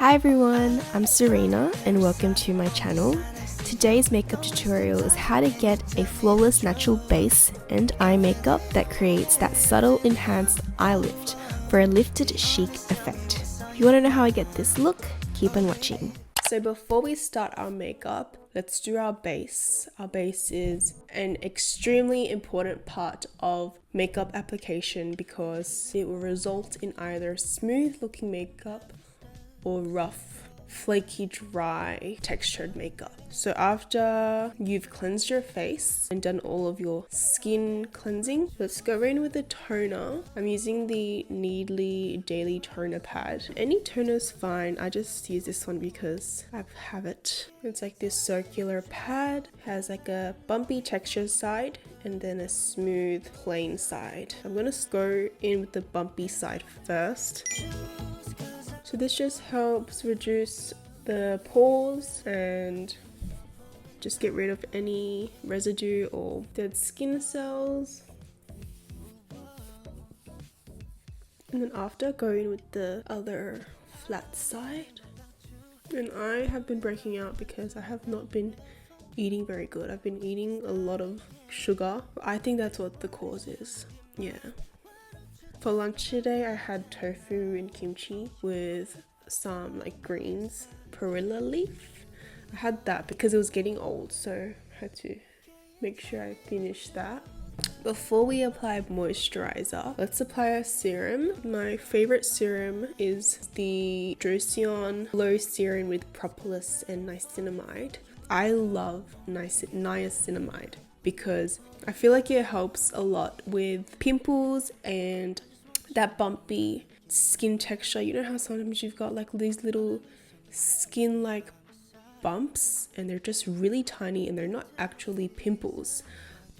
Hi everyone, I'm Serena and welcome to my channel. Today's makeup tutorial is how to get a flawless natural base and eye makeup that creates that subtle enhanced eye lift for a lifted chic effect. If you want to know how I get this look, keep on watching. So before we start our makeup, let's do our base. Our base is an extremely important part of makeup application because it will result in either smooth looking makeup or rough, flaky, dry, textured makeup. So after you've cleansed your face and done all of your skin cleansing, let's go in with the toner. I'm using the Needly Daily Toner Pad. Any toner is fine. I just use this one because I have it. It's like this circular pad, has like a bumpy texture side and then a smooth plain side. I'm gonna go in with the bumpy side first. So this just helps reduce the pores and just get rid of any residue or dead skin cells. And then after, go in with the other flat side. And I have been breaking out because I have not been eating very good. I've been eating a lot of sugar. I think that's what the cause is. Yeah. For lunch today, I had tofu and kimchi with some like greens, peripera leaf. I had that because it was getting old, so I had to make sure I finished that. Before we apply moisturizer, let's apply a serum. My favorite serum is the Joseon Glow Serum with propolis and niacinamide. I love niacinamide because I feel like it helps a lot with pimples and that bumpy skin texture. You know how sometimes you've got like these little skin like bumps and they're just really tiny and they're not actually pimples,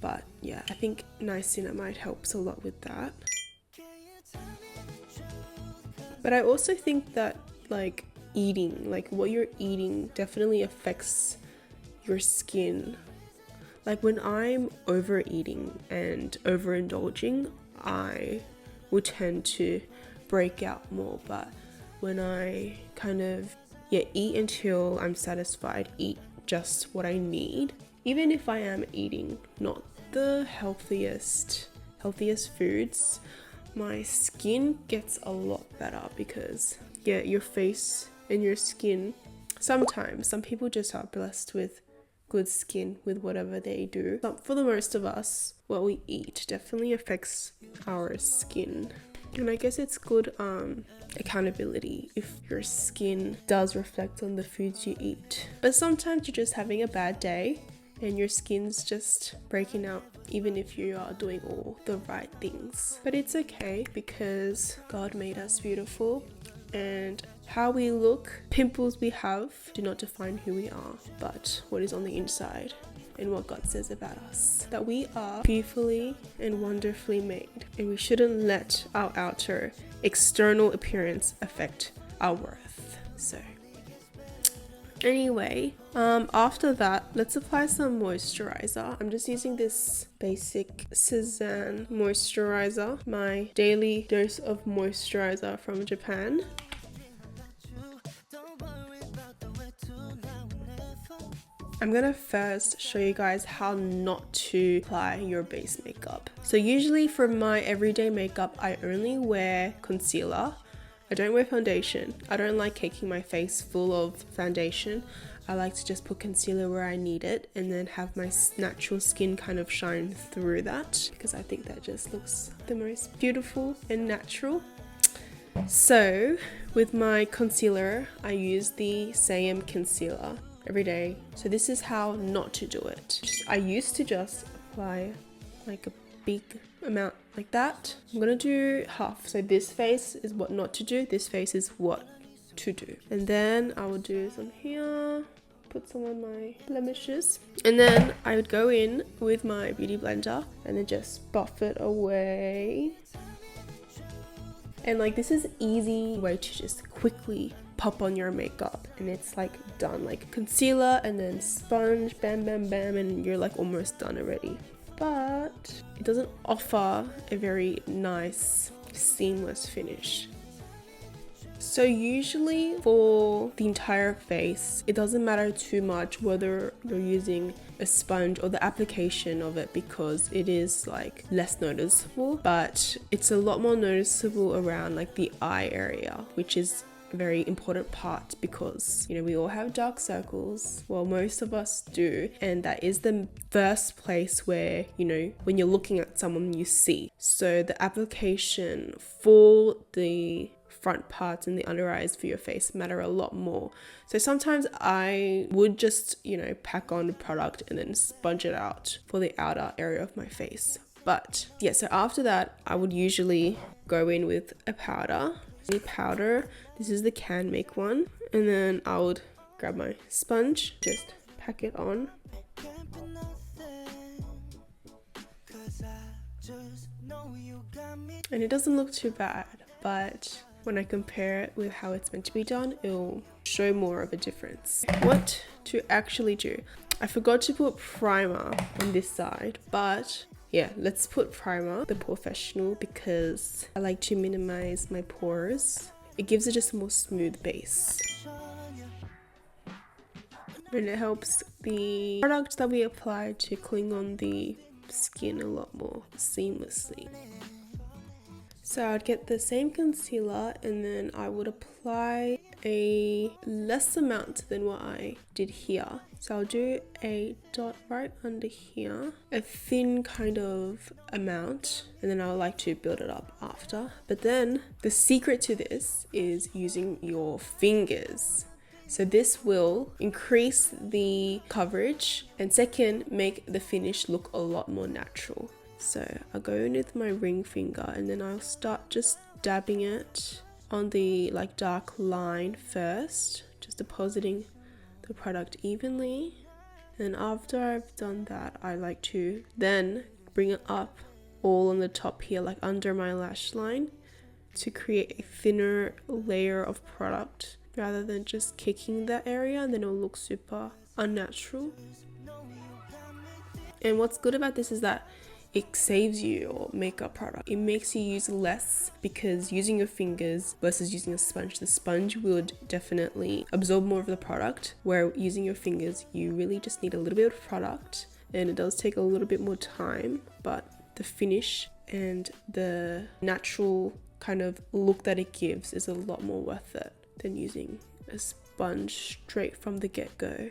but yeah, I think niacinamide helps a lot with that. But I also think that like eating, like what you're eating definitely affects your skin. Like when I'm overeating and overindulging, I will tend to break out more, but when I kind of eat until I'm satisfied, eat just what I need, even if I am eating not the healthiest foods, my skin gets a lot better because your face and your skin, sometimes some people just are blessed with good skin with whatever they do, but for the most of us, what we eat definitely affects our skin. And I guess it's good accountability if your skin does reflect on the foods you eat. But sometimes you're just having a bad day and your skin's just breaking out even if you are doing all the right things. But it's okay because God made us beautiful, and how we look, pimples we have, do not define who we are, but what is on the inside and what God says about us. That we are fearfully and wonderfully made, and we shouldn't let our outer external appearance affect our worth. So anyway, after that, let's apply some moisturizer. I'm just using this basic CEZANNE moisturizer, my daily dose of moisturizer from Japan. I'm gonna first show you guys how not to apply your base makeup. So usually for my everyday makeup, I only wear concealer. I don't wear foundation. I don't like caking my face full of foundation. I like to just put concealer where I need it and then have my natural skin kind of shine through that because I think that just looks the most beautiful and natural. So with my concealer, I use the SAEM concealer every day. So this is how not to do it. I used to just apply like a big amount like that. I'm gonna do half. So this face is what not to do, this face is what to do. And then I will do some here, put some on my blemishes, and then I would go in with my beauty blender and then just buff it away. And like this is easy way to just quickly pop on your makeup and it's like done, like concealer and then sponge, bam bam bam, and you're like almost done already. But it doesn't offer a very nice seamless finish. So usually for the entire face, it doesn't matter too much whether you're using a sponge or the application of it, because it is like less noticeable, but it's a lot more noticeable around like the eye area, which is a very important part, because you know we all have dark circles. Well, most of us do, and that is the first place where, you know, when you're looking at someone, you see. So the application for the front parts and the under eyes for your face matter a lot more. So sometimes I would just, you know, pack on the product and then sponge it out for the outer area of my face. But yeah, so after that I would usually go in with a powder. This is the CANMAKE one, and then I would grab my sponge, just pack it on. And it doesn't look too bad, but when I compare it with how it's meant to be done, it'll show more of a difference. What to actually do? I forgot to put primer on this side, but yeah, let's put primer the professional, because I like to minimize my pores. It gives it just a more smooth base. And it helps the product that we apply to cling on the skin a lot more seamlessly. So I'd get the same concealer and then I would apply a less amount than what I did here. So I'll do a dot right under here, a thin kind of amount, and then I would like to build it up after. But then the secret to this is using your fingers. So this will increase the coverage, and second, make the finish look a lot more natural. So I'll go in with my ring finger and then I'll start just dabbing it on the like dark line first, just depositing the product evenly. And after I've done that, I like to then bring it up all on the top here, like under my lash line, to create a thinner layer of product rather than just kicking that area, and then it'll look super unnatural. And what's good about this is that it saves you your makeup product. It makes you use less, because using your fingers versus using a sponge, the sponge would definitely absorb more of the product, where using your fingers you really just need a little bit of product, and it does take a little bit more time, but the finish and the natural kind of look that it gives is a lot more worth it than using a sponge straight from the get-go.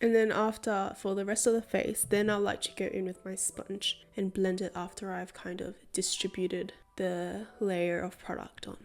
And then after, for the rest of the face, then I like to go in with my sponge and blend it after I've kind of distributed the layer of product on.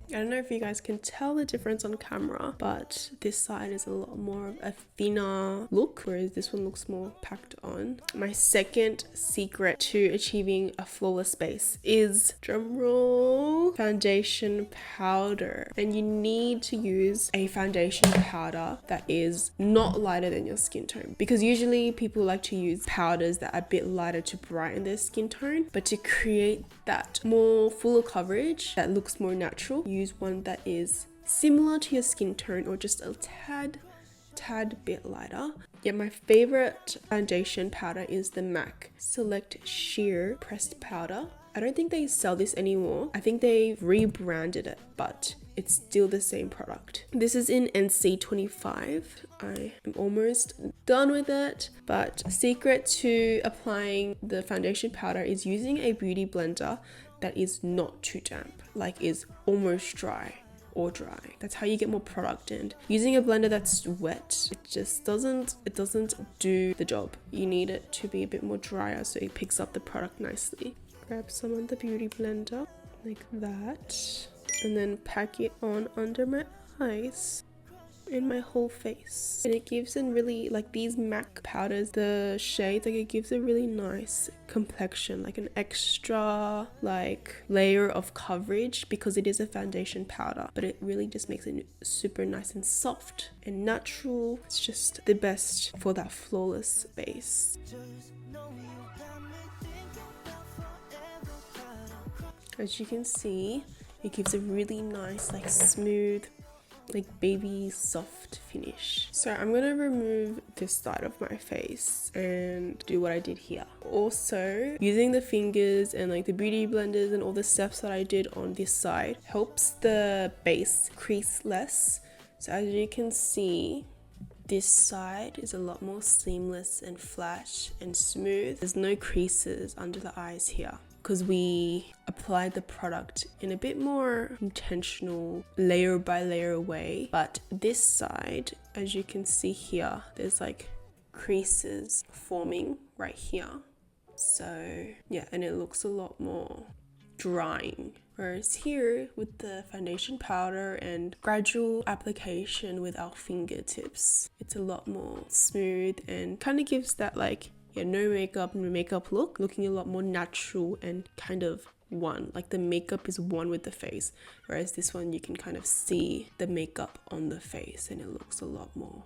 I don't know if you guys can tell the difference on camera, but this side is a lot more of a thinner look, whereas this one looks more packed on. My second secret to achieving a flawless base is, drumroll, foundation powder. And you need to use a foundation powder that is not lighter than your skin tone, because usually people like to use powders that are a bit lighter to brighten their skin tone, but to create that more fuller coverage that looks more natural, use one that is similar to your skin tone or just a tad bit lighter. Yeah, my favorite foundation powder is the MAC Select Sheer Pressed Powder. I don't think they sell this anymore. I think they've rebranded it, but it's still the same product. This is in NC25. I am almost done with it, but secret to applying the foundation powder is using a beauty blender that is not too damp, like is almost dry or dry. That's how you get more product in. Using a blender that's wet, it just doesn't do the job. You need it to be a bit more drier so it picks up the product nicely. Grab some of the beauty blender like that, and then pack it on under my eyes in my whole face. And it gives a really, like these MAC powders, the shades, like it gives a really nice complexion, like an extra like layer of coverage, because it is a foundation powder, but it really just makes it super nice and soft and natural. It's just the best for that flawless base. As you can see, It gives a really nice, like smooth, like baby soft finish. So I'm gonna remove this side of my face and do what I did here. Also, using the fingers and like the beauty blenders and all the steps that I did on this side helps the base crease less. So as you can see, this side is a lot more seamless and flat and smooth. There's no creases under the eyes here because we applied the product in a bit more intentional layer by layer way. But this side, as you can see here, there's like creases forming right here. So yeah, and it looks a lot more drying. Whereas here with the foundation powder and gradual application with our fingertips, it's a lot more smooth and kind of gives that like, yeah, no makeup look, looking a lot more natural and kind of one, like the makeup is one with the face. Whereas this one, you can kind of see the makeup on the face and it looks a lot more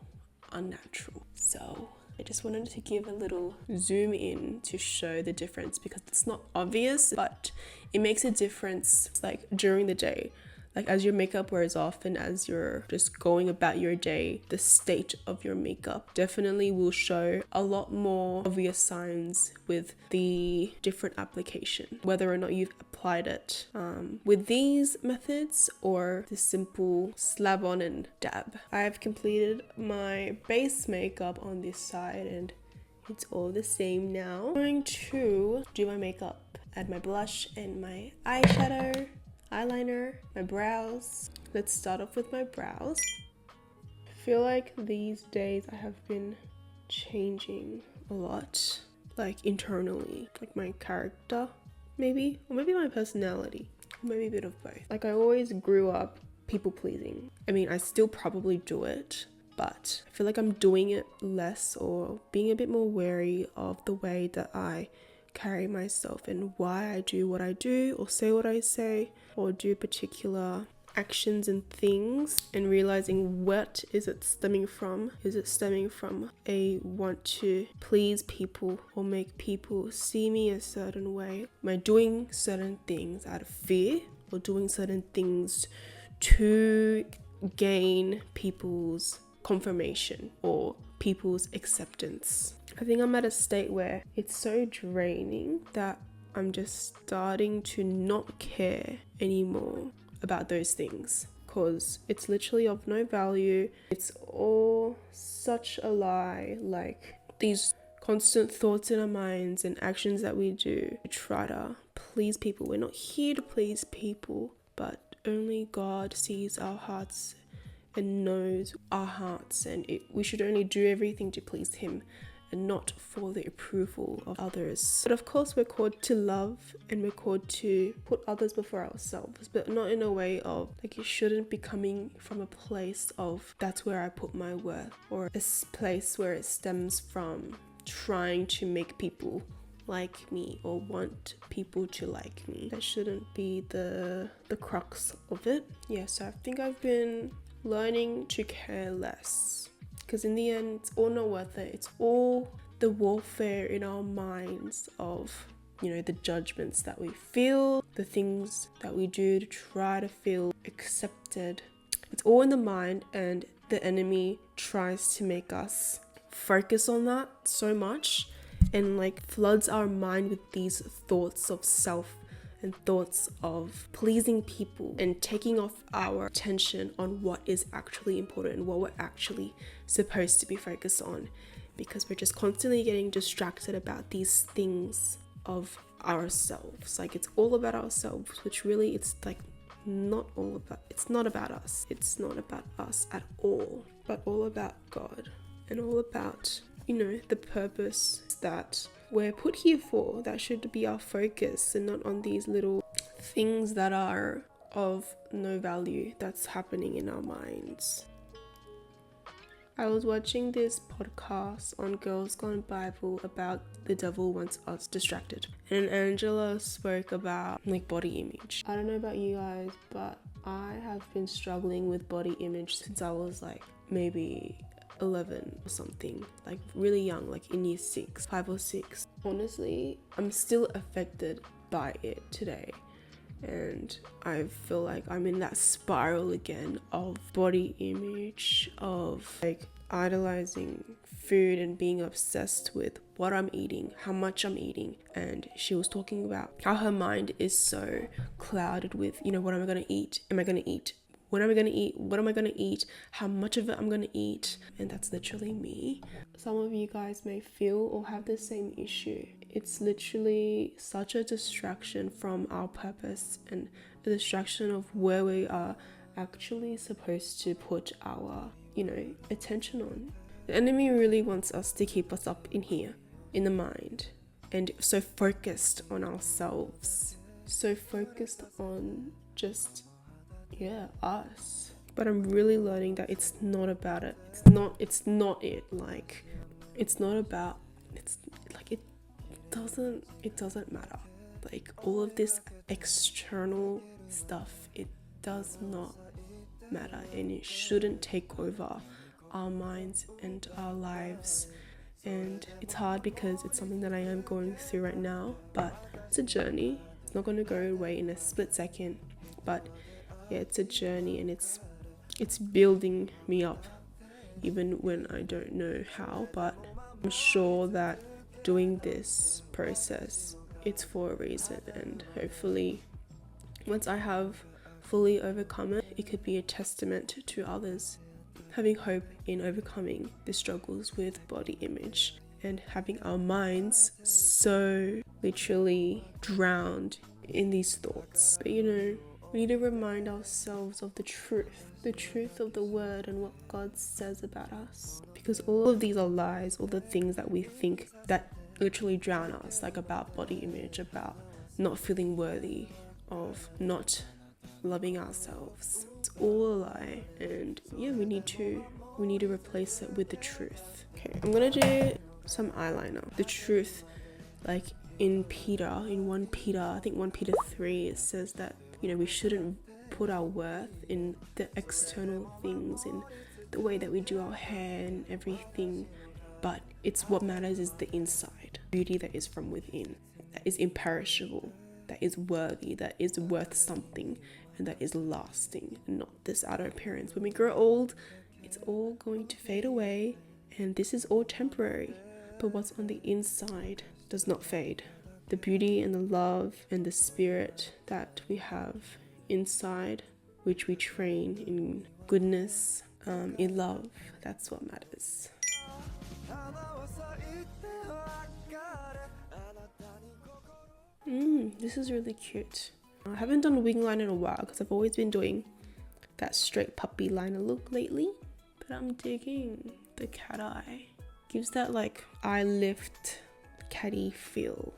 unnatural. So I just wanted to give a little zoom in to show the difference because it's not obvious, but it makes a difference like during the day. Like as your makeup wears off and as you're just going about your day, the state of your makeup definitely will show a lot more obvious signs with the different application, whether or not you've applied it with these methods or the simple slab on and dab. I've completed my base makeup on this side and it's all the same now. I'm going to do my makeup, add my blush and my eyeshadow, eyeliner, my brows. Let's start off with my brows. I feel like these days I have been changing a lot, like internally, like my character maybe, or maybe my personality, or maybe a bit of both. Like I always grew up people pleasing. I mean, I still probably do it, but I feel like I'm doing it less or being a bit more wary of the way that I carry myself and why I do what I do or say what I say or do particular actions and things, and realizing what is it stemming from. Is it stemming from a want to please people or make people see me a certain way? Am I doing certain things out of fear or doing certain things to gain people's confirmation or people's acceptance? I think I'm at a state where it's so draining that I'm just starting to not care anymore about those things because it's literally of no value. It's all such a lie, like these constant thoughts in our minds and actions that we do to try to please people. We're not here to please people, but only God sees our hearts and knows our hearts, and we should only do everything to please Him and not for the approval of others. But of course we're called to love and we're called to put others before ourselves, but not in a way of like, it shouldn't be coming from a place of that's where I put my worth, or a place where it stems from trying to make people like me or want people to like me. That shouldn't be the crux of it. Yeah, so I think I've been learning to care less, because in the end it's all not worth it. It's all the warfare in our minds of, you know, the judgments that we feel, the things that we do to try to feel accepted. It's all in the mind, and the enemy tries to make us focus on that so much and like floods our mind with these thoughts of self and thoughts of pleasing people and taking off our attention on what is actually important and what we're actually supposed to be focused on, because we're just constantly getting distracted about these things of ourselves. Like it's all about ourselves, which really it's like not all about, it's not about us. It's not about us at all, but all about God and all about, you know, the purpose that we're put here for. That should be our focus, and not on these little things that are of no value that's happening in our minds. I was watching this podcast on Girls Gone Bible about the devil wants us distracted, and Angela spoke about like body image. I don't know about you guys, but I have been struggling with body image since I was like maybe 11 or something, like really young, like in year 6, 5 or 6. Honestly, I'm still affected by it today, and I feel like I'm in that spiral again of body image, of like idolizing food and being obsessed with what I'm eating, how much I'm eating. And she was talking about how her mind is so clouded with, you know, what am I going to eat? Am I going to eat? When am I going to eat? What am I going to eat? How much of it I'm going to eat? And that's literally me. Some of you guys may feel or have the same issue. It's literally such a distraction from our purpose and a distraction of where we are actually supposed to put our, you know, attention on. The enemy really wants us to keep us up in here, in the mind, and so focused on ourselves, so focused on just, yeah, us. But I'm really learning that it's not about it. It's not it. Like, it's not about, it's like, it doesn't matter. Like, all of this external stuff, it does not matter, and it shouldn't take over our minds and our lives. And it's hard because it's something that I am going through right now, but it's a journey. It's not going to go away in a split second, but yeah, it's a journey, and it's building me up even when I don't know how. But I'm sure that doing this process, it's for a reason, and hopefully once I have fully overcome it, it could be a testament to others, having hope in overcoming the struggles with body image and having our minds so literally drowned in these thoughts. But you know, we need to remind ourselves of the truth of the word and what God says about us, because all of these are lies, all the things that we think that literally drown us, like about body image, about not feeling worthy, of not loving ourselves. It's all a lie, and yeah, we need to replace it with the truth. Okay, I'm gonna do some eyeliner. The truth, like in 1 Peter, I think 1 Peter 3, it says that, you know, we shouldn't put our worth in the external things, in the way that we do our hair and everything, but it's what matters is the inside, beauty that is from within, that is imperishable, that is worthy, that is worth something, and that is lasting, and not this outer appearance. When we grow old, it's all going to fade away, and this is all temporary, but what's on the inside does not fade. The beauty and the love and the spirit that we have inside, which we train in goodness, in love, that's what matters. This is really cute. I haven't done wing line in a while because I've always been doing that straight puppy liner look lately, but I'm digging the cat eye. Gives that like eye lift catty feel.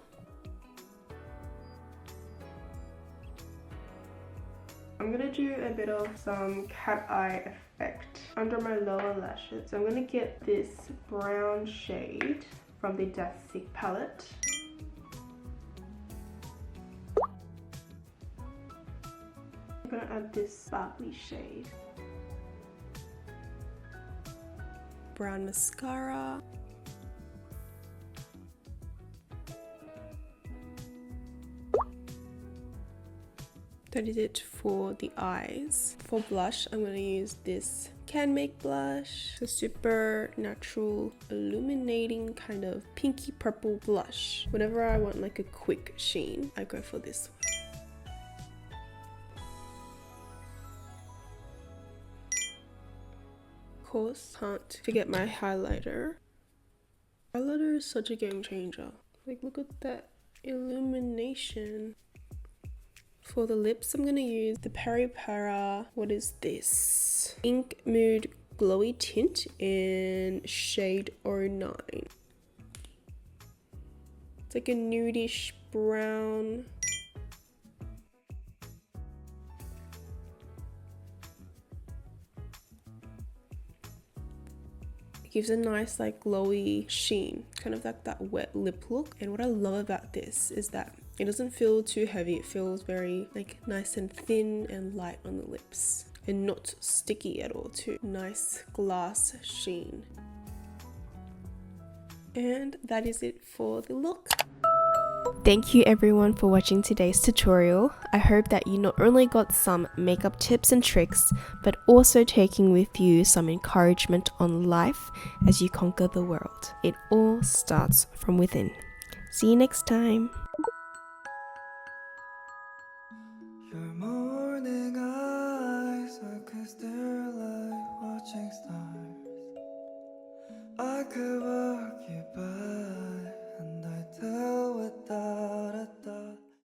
I'm gonna do a bit of some cat eye effect under my lower lashes. So I'm gonna get this brown shade from the DASIQUE palette. I'm gonna add this sparkly shade. Brown mascara. That is it for the eyes. For blush, I'm gonna use this CANMAKE blush. It's a super natural, illuminating kind of pinky purple blush. Whenever I want like a quick sheen, I go for this one. Of course, can't forget my highlighter. Highlighter is such a game changer. Like, look at that illumination. For the lips, I'm gonna use the peripera, what is this? Ink Mood Glowy Tint in shade 09. It's like a nudish brown. It gives a nice like glowy sheen, kind of like that wet lip look. And what I love about this is that it doesn't feel too heavy. It feels very like nice and thin and light on the lips and not sticky at all too. Nice glass sheen. And that is it for the look. Thank you everyone for watching today's tutorial. I hope that you not only got some makeup tips and tricks, but also taking with you some encouragement on life as you conquer the world. It all starts from within. See you next time. Your morning eyes, I could stare like watching stars. I could walk you by.